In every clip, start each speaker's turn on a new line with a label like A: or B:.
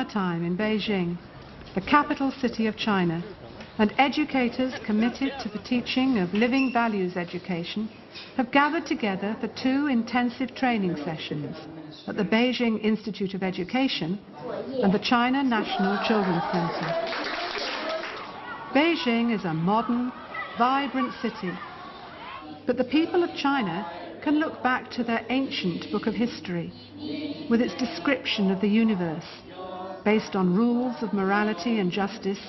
A: summertime in Beijing, the capital city of China, and educators committed to the teaching of living values education have gathered together for 2 intensive training sessions at the Beijing Institute of Education and the China National Children's Center. Beijing is a modern, vibrant city, but the people of China can look back to their ancient book of history with its description of the universe based on rules of morality and justice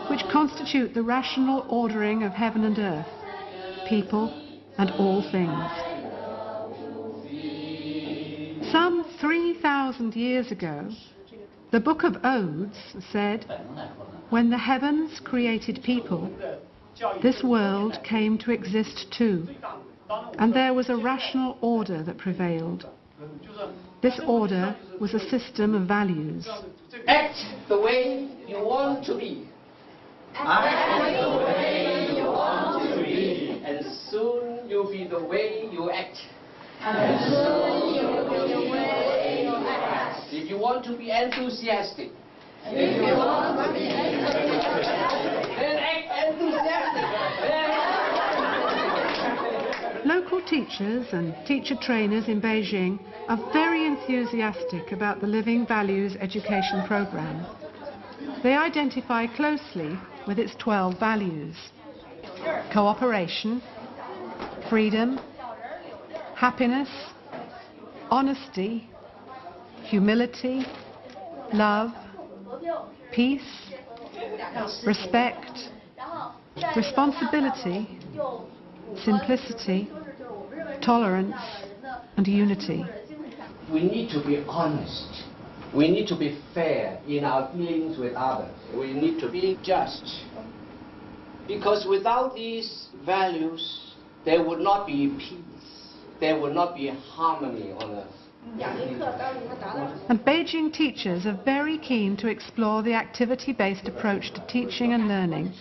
A: which constitute the rational ordering of heaven and earth, people and all things. Some 3,000 years ago, the book of Odes said, "When the heavens created people, this world came to exist too, and there was a rational order that prevailed. This order was a system of values."
B: Act the way you want to be. Act the way you want to be. And soon you'll be the way you act. And soon you'll be the way you act. If you want to be enthusiastic, then act enthusiastic.
A: Local teachers and teacher trainers in Beijing are very enthusiastic about the Living Values Education program. They identify closely with its 12 values: cooperation, freedom, happiness, honesty, humility, love, peace, respect, responsibility, simplicity, tolerance, and unity.
B: We need to be honest. We need to be fair in our dealings with others. We need to be just. Because without these values, there would not be peace. There would not be harmony on earth.
A: And Beijing teachers are very keen to explore the activity-based approach to teaching and learning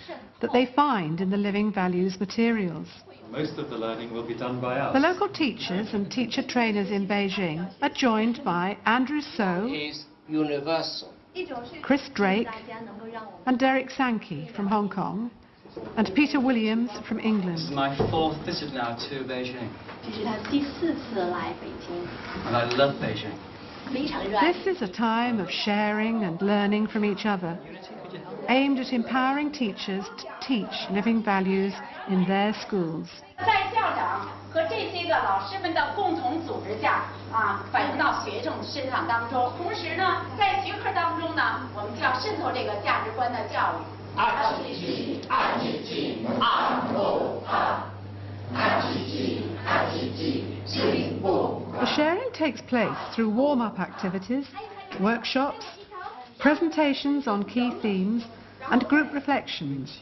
A: that they find in the Living Values materials.
C: Most of the learning will be done by us.
A: The local teachers and teacher trainers in Beijing are joined by Andrew So,
B: Is universal.
A: Chris Drake, and Derek Sankey from Hong Kong, and Peter Williams from England.
C: This is my 4th visit now to Beijing. And I love Beijing.
A: This is a time of sharing and learning from each other, aimed at empowering teachers to teach living values in their schools.
D: 在校长和这些个老师们的共同组织下，反映到学生身上当中。同时呢，在学科当中呢，我们就要渗透这个价值观的教育。
A: The sharing takes place through warm-up activities, workshops, presentations on key themes, and group reflections,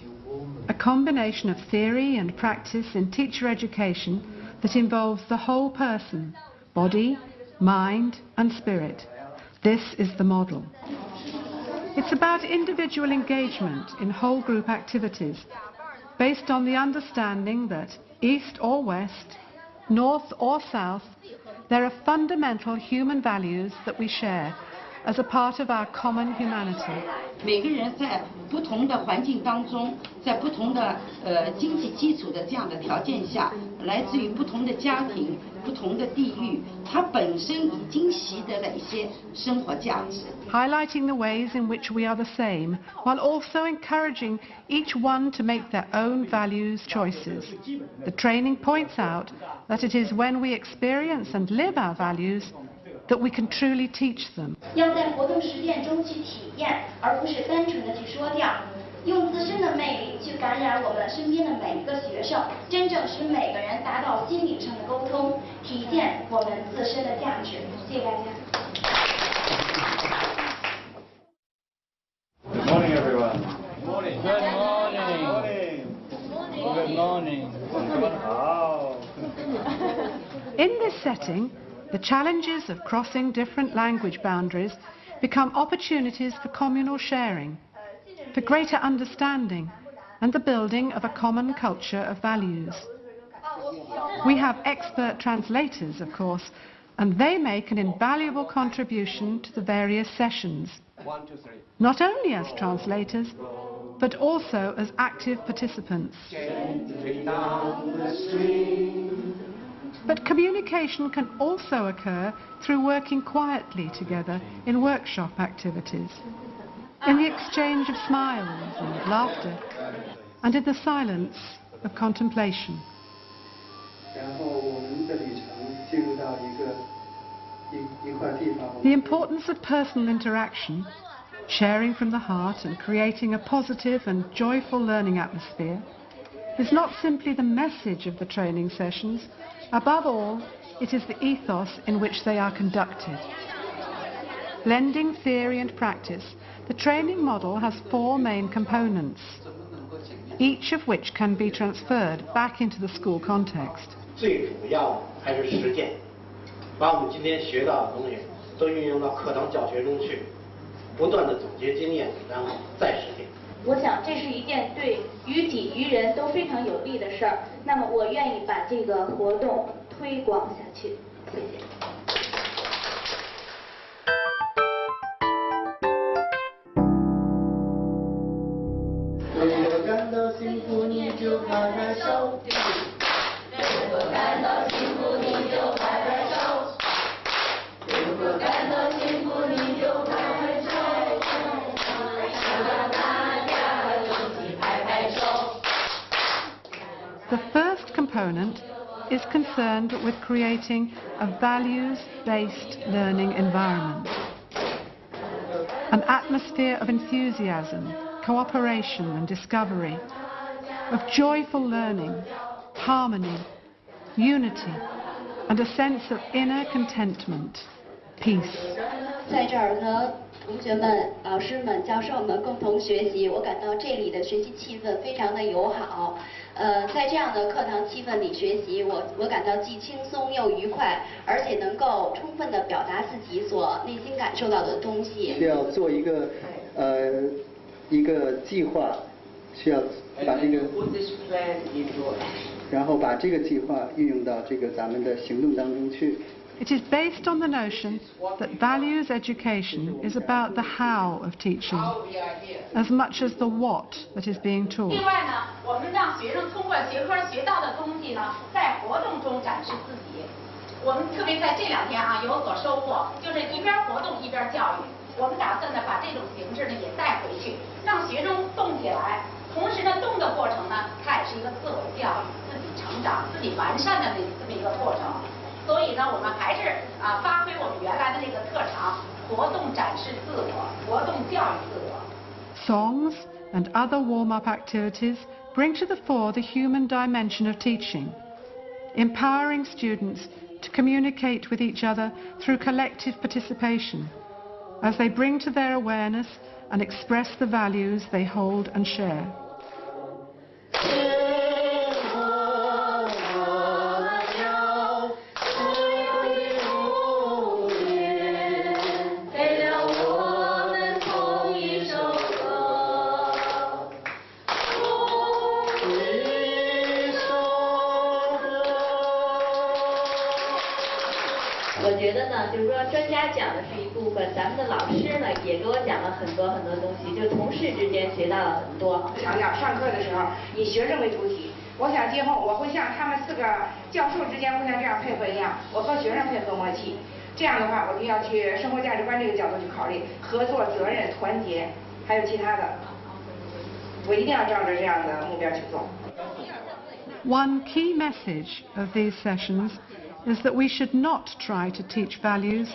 A: a combination of theory and practice in teacher education that involves the whole person, body, mind, and spirit. This is the model. It's about individual engagement in whole group activities, based on the understanding that east or west, north or south, there are fundamental human values that we share as a part of our common humanity.
E: 每个人在不同的环境当中，在不同的经济基础的这样的条件下，来自于不同的家庭、不同的地域，它本身已经习得了一些生活价值。
A: Highlighting the ways in which we are the same, while also encouraging each one to make their own values choices. The training points out that it is when we experience and live our values that we can truly teach them.
F: 要在活动实践中去体验，而不是单纯的去说教，用自身的魅力去感染我们身边的每一个学生，真正使每个人达到心灵上的沟通，体现我们自身的价值。谢谢大家。
C: Good morning, everyone.
B: Good morning.
C: Good morning. Good morning.
A: In this setting, the challenges of crossing different language boundaries become opportunities for communal sharing, for greater understanding, and the building of a common culture of values. We have expert translators, of course, and they make an invaluable contribution to the various sessions. not only as translators, but also as active participants. But communication can also occur through working quietly together in workshop activities, in the exchange of smiles and laughter, and in the silence of contemplation. The importance of personal interaction, sharing from the heart and creating a positive and joyful learning atmosphere, is not simply the message of the training sessions. Above all, it is the ethos in which they are conducted. Blending theory and practice, the training model has 4 main components, each of which can be transferred back into the school context.
G: 最主要还是实践，把我们今天学到的东西都运用到课堂教学中去，不断的总结经验，然后再实践。
F: 我想这是一件对于己于人都非常有利的事儿。那么我愿意把这个活动推广下去。谢谢。
B: 如果感到幸福，你就拍拍手。如果感到幸福，你就拍拍手。如果感到幸福，你就拍拍手。让大家一起拍拍手。
A: The first component is concerned with creating a values-based learning environment, an atmosphere of enthusiasm, cooperation and discovery, of joyful learning, harmony, unity, and a sense of inner contentment, peace.
F: 在这儿和同学们、老师们、教授们共同学习，我感到这里的学习气氛非常的友好。在这样的课堂气氛里学习，我感到既轻松又愉快，而且能够充分的表达自己所内心感受到的东西。
H: 需要做一个计划，需要把这个，然后把这个计划运用到咱们的行动当中去。
A: It is based on the notion that values education is about the how of teaching, as much as the what that is being taught.
D: 另外呢，我们让学生通过学科学到的东西呢，在活动中展示自己。我们特别在这2天啊有所收获，就是一边活动一边教育。我们打算呢把这种形式呢也带回去，让学生动起来。同时呢，动的过程呢，它也是一个自我教育、自己成长、自己完善的这么一个过程。 所以呢，我们还是发挥我们原来的那个特长，活动展示自我，活动教育自我。
A: Songs and other warm-up activities bring to the fore the human dimension of teaching, empowering students to communicate with each other through collective participation, as they bring to their awareness and express the values they hold and share.
I: 就是说，专家讲的是一部分，咱们的老师呢也给我讲了很多东西，就同事之间学到了很多。
J: 强调上课的时候以学生为主体，我想今后我会像他们4个教授之间互相这样配合一样，我和学生配合默契。这样的话，我就要去生活价值观这个角度去考虑合作、责任、团结，还有其他的，我一定要照着这样的目标去做。
A: One key message of these sessions is that we should not try to teach values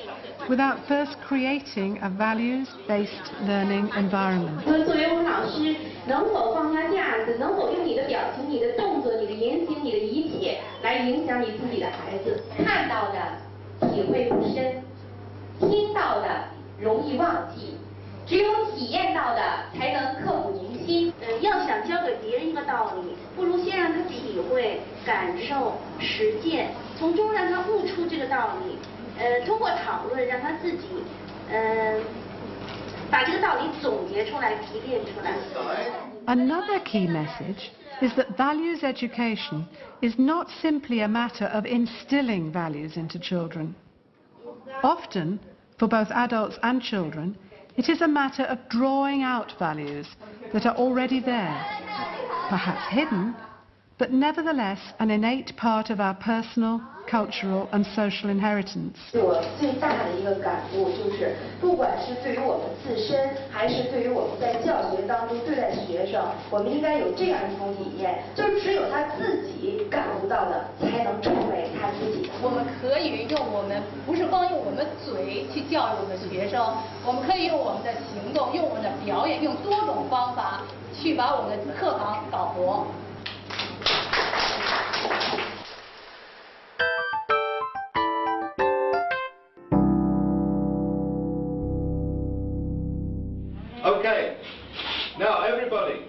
A: without first creating a values-based learning environment.
F: 作为我们老师，能否放下架子，能否用你的表情、你的动作、你的言行、你的一切来影响你自己的孩子？看到的体会不深，听到的容易忘记，只有体验到的才能刻骨铭心。要想教给别人一个道理，不如先让他体会、感受、实践。 从中让他悟出这个道理，通过讨论让他自己，把这个道理总结出来、提炼出来。
A: Another key message is that values education is not simply a matter of instilling values into children. Often, for both adults and children, It is a matter of drawing out values that are already there, perhaps hidden, but nevertheless an innate part of our personal, cultural and social inheritance.
K: 我最大的一个感悟就是，不管是对于我们自身，还是对于我们在教学当中对待学生，我们应该有这样一种理念，就是只有他自己感悟到的，才能成为他自己的。
D: 我们可以用我们不是光用我们嘴去教育我们的学生，我们可以用我们的行动，用我们的表演，用多种方法去把我们的课堂搞活。
L: Okay, now everybody,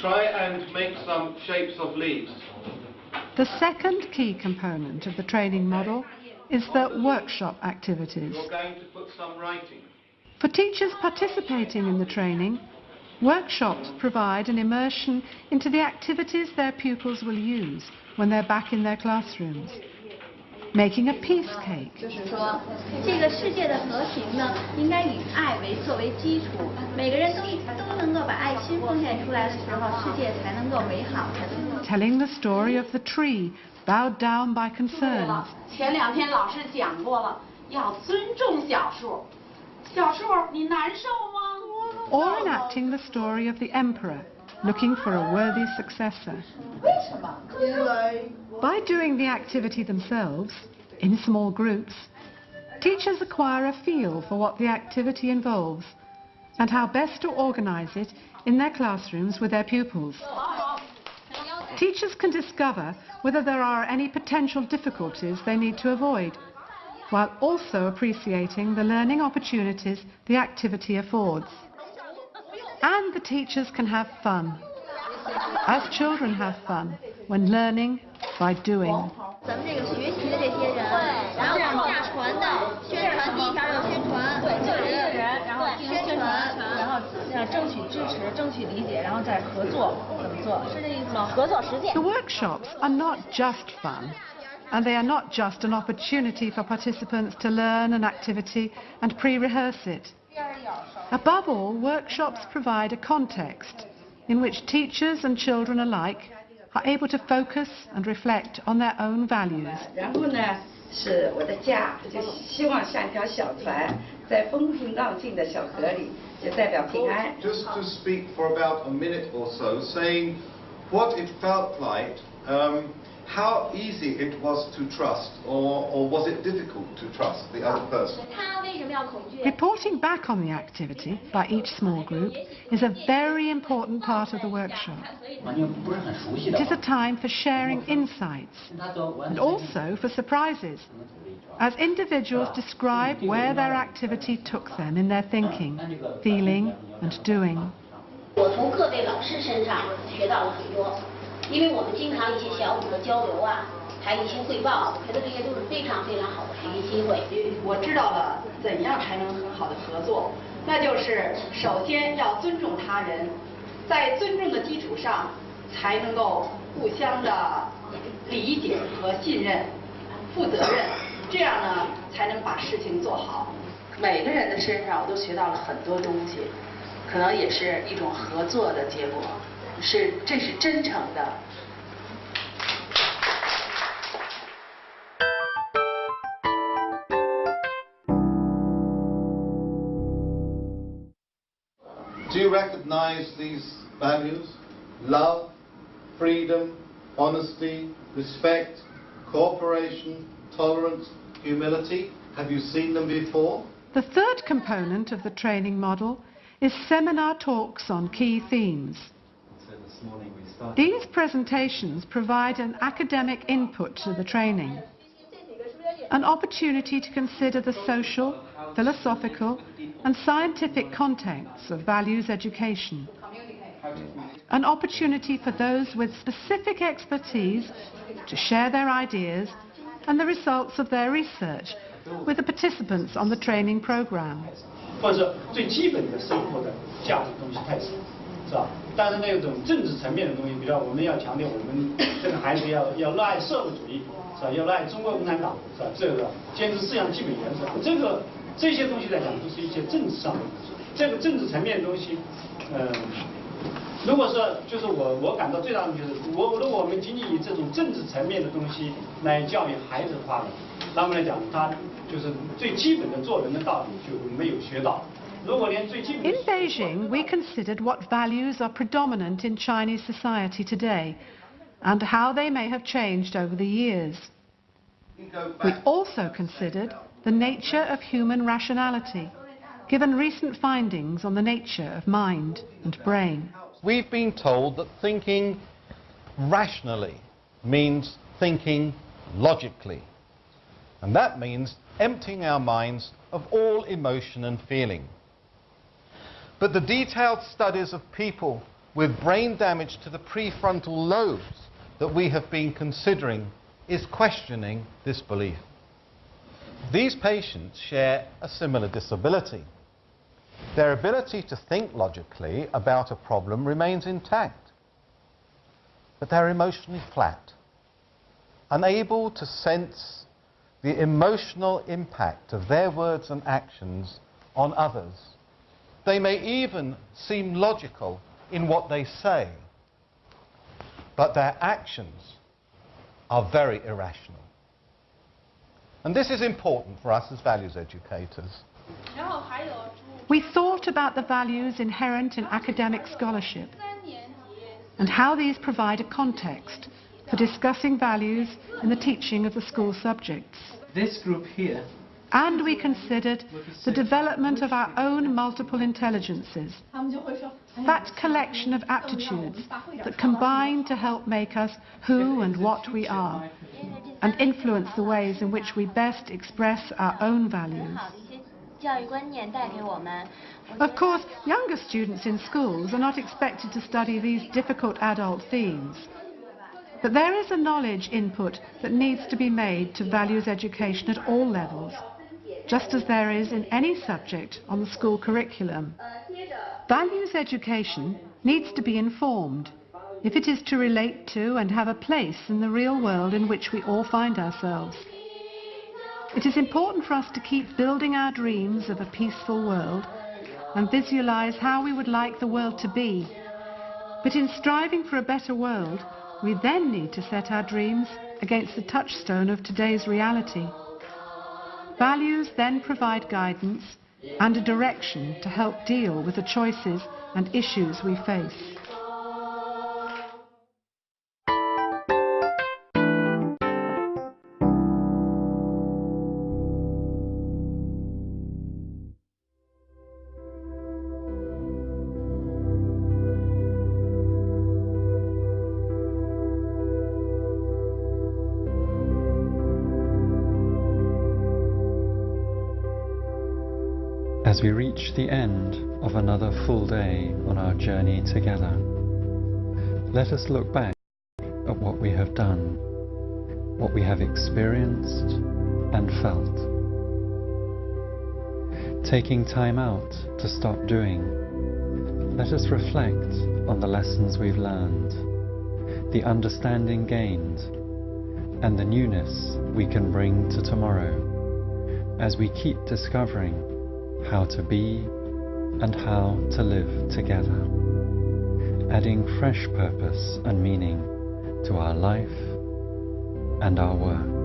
L: try and make some shapes of leaves.
A: The second key component of the training model is the workshop activities.
L: You're going to put some writing.
A: For teachers participating in the training, workshops provide an immersion into the activities their pupils will use when they're back in their classrooms. Making a peace cake.
F: 就是说，这个世界的和平呢，应该以爱作为基础。每个人都能够把爱心奉献出来的时候，世界才能够美好的。
A: Telling the story of the tree bowed down by concerns.
E: 前2天老师讲过了，要尊重小树。小树，你难受吗？
A: Or enacting the story of the emperor looking for a worthy successor.
E: 为什么？
A: By doing the activity themselves, in small groups, teachers acquire a feel for what the activity involves and how best to organise it in their classrooms with their pupils. Teachers can discover whether there are any potential difficulties they need to avoid, while also appreciating the learning opportunities the activity affords. And the teachers can have fun, as children have fun when learning by doing.
F: 咱们这个学习的这些人，然后下传的宣传，第一条有宣传，
D: 对，就一个人，然后进行宣传，然后争取支持，争取理解，然后再合作，怎么做？是这意思吗？合作实践。
A: The workshops are not just fun, and they are not just an opportunity for participants to learn an activity and pre-rehearse it. Above all, workshops provide a context in which teachers and children alike are able to focus and reflect on their own values.
E: 然后呢，是我的家，就希望像一条小船，在风平浪静的小河里，就代表平安。
L: Just to speak for about a minute or so, saying what it felt like, how easy it was to trust, or was it difficult to trust the other person?
F: 他为什么要恐惧？
A: Reporting back on the activity by each small group is a very important part of the workshop. It is a time for sharing insights and also for surprises, as individuals describe where their activity took them in their thinking, feeling and doing.
F: 我从各位老师身上学到了很多，因为我们经常一些小组的交流啊，还有一些汇报，我觉得这些都是非常非常好的学习机会。
E: 我知道了怎样才能很好的合作，那就是首先要尊重他人，在尊重的基础上，才能够互相的理解和信任、负责任，这样呢才能把事情做好。每个人的身上我都学到了很多东西，可能也是一种合作的结果，这是真诚的。
L: Do you recognize these values? Love, freedom, honesty, respect, cooperation, tolerance, humility? Have you seen them before?
A: The third component of the training model is seminar talks on key themes. These presentations provide an academic input to the training, an opportunity to consider the social, philosophical and scientific contexts of values education, an opportunity for those with specific expertise to share their ideas and the results of their research with the participants on the training program.
M: 或者说最基本的生活的价值东西太少，是吧？但是那种政治层面的东西，比如我们要强调我们这个孩子要热爱社会主义，是吧？要热爱中国共产党，是吧？这个坚持思想基本原则，这些东西来讲都是一些政治上的东西。这个政治层面的东西，如果说就是我感到最大的就是如果我们仅仅以这种政治层面的东西来教育孩子的话呢，那么来讲，他就是最基本的做人的道理就没有学到。如果连最基本的
A: In Beijing, we considered what values are predominant in Chinese society today and how they may have changed over the years. We also considered the nature of human rationality, given recent findings on the nature of mind and brain.
N: We've been told that thinking rationally means thinking logically. And that means emptying our minds of all emotion and feeling. But the detailed studies of people with brain damage to the prefrontal lobes that we have been considering is questioning this belief. These patients share a similar disability. Their ability to think logically about a problem remains intact, but they're emotionally flat, unable to sense the emotional impact of their words and actions on others. They may even seem logical in what they say, but their actions are very irrational. And this is important for us as values educators.
A: We thought about the values inherent in academic scholarship and how these provide a context for discussing values in the teaching of the school subjects.
C: This group here.
A: And we considered the development of our own multiple intelligences, that collection of aptitudes that combine to help make us who and what we are, and influence the ways in which we best express our own values. Of course, younger students in schools are not expected to study these difficult adult themes. But there is a knowledge input that needs to be made to values education at all levels, just as there is in any subject on the school curriculum. Values education needs to be informed if it is to relate to and have a place in the real world in which we all find ourselves. It is important for us to keep building our dreams of a peaceful world and visualize how we would like the world to be. But in striving for a better world, we then need to set our dreams against the touchstone of today's reality. Values then provide guidance and a direction to help deal with the choices and issues we face.
O: As we reach the end of another full day on our journey together, let us look back at what we have done, what we have experienced and felt. Taking time out to stop doing, let us reflect on the lessons we've learned, the understanding gained, and the newness we can bring to tomorrow as we keep discovering how to be and how to live together, adding fresh purpose and meaning to our life and our work.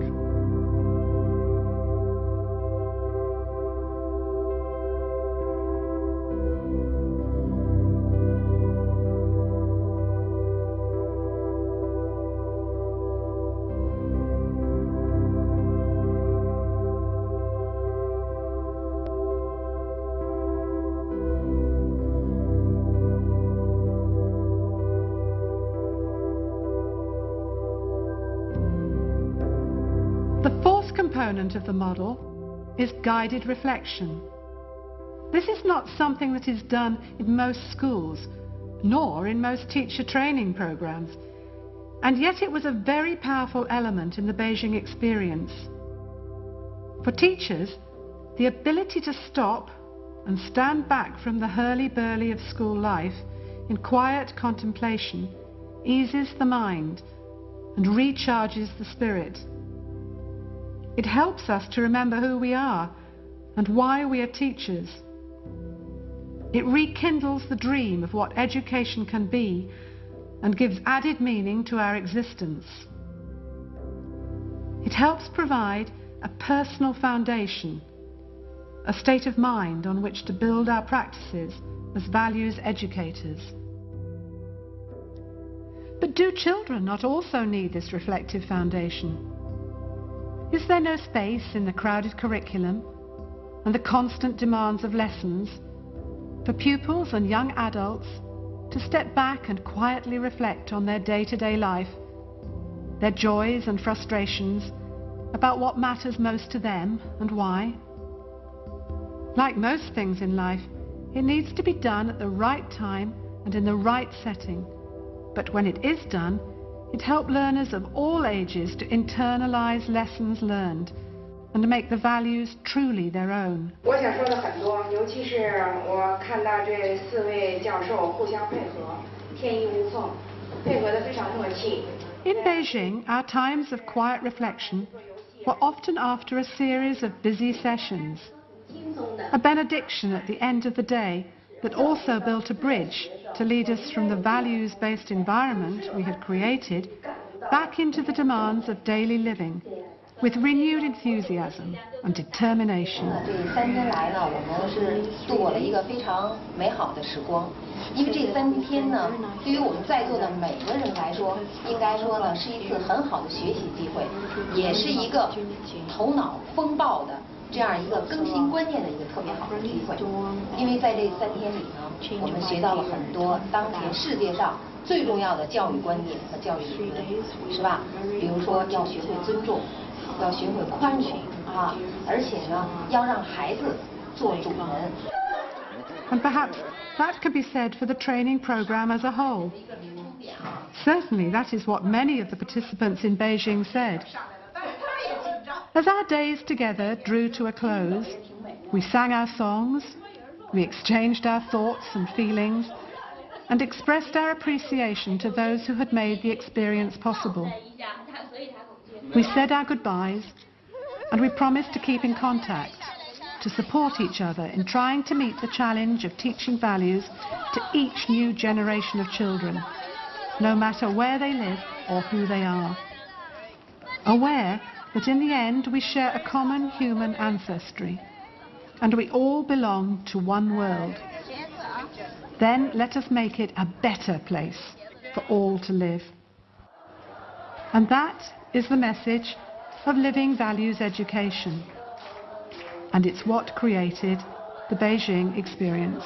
A: The fourth component of the model is guided reflection. This is not something that is done in most schools, nor in most teacher training programs, and yet it was a very powerful element in the Beijing experience. For teachers, the ability to stop and stand back from the hurly-burly of school life in quiet contemplation eases the mind and recharges the spirit. It helps us to remember who we are and why we are teachers. It rekindles the dream of what education can be and gives added meaning to our existence. It helps provide a personal foundation, a state of mind on which to build our practices as values educators. But do children not also need this reflective foundation? Is there no space in the crowded curriculum and the constant demands of lessons for pupils and young adults to step back and quietly reflect on their day-to-day life, their joys and frustrations, about what matters most to them and why? Like most things in life, it needs to be done at the right time and in the right setting. But when it is done, it helps learners of all ages to internalize lessons learned and make the values truly their own.
J: 我想说的很多，尤其是我看到这4位教授互相配合，天衣无缝，配合得非常默契。
A: In Beijing, our times of quiet reflection were often after a series of busy sessions, a benediction at the end of the day that also built a bridge to lead us from the values-based environment we had created back into the demands of daily living, with renewed enthusiasm and determination.
P: 这3天来呢，我们是度过了一个非常美好的时光。因为这3天呢，对于我们在座的每个人来说，应该说呢，是一次很好的学习机会，也是一个头脑风暴的这样一个更新观念的一个特别好的机会。因为在这3天里呢，我们学到了很多当前世界上最重要的教育观念和教育理论，是吧？比如说要学会尊重。 要学会宽容啊，而且呢，要让孩子做主人。
A: And perhaps that could be said for the training program as a whole. Certainly, that is what many of the participants in Beijing said. As our days together drew to a close, we sang our songs, we exchanged our thoughts and feelings, and expressed our appreciation to those who had made the experience possible. We said our goodbyes, and we promised to keep in contact, to support each other in trying to meet the challenge of teaching values to each new generation of children, no matter where they live or who they are. Aware that in the end we share a common human ancestry, and we all belong to one world. Then let us make it a better place for all to live. And that is the message of Living Values Education. And it's what created the Beijing experience.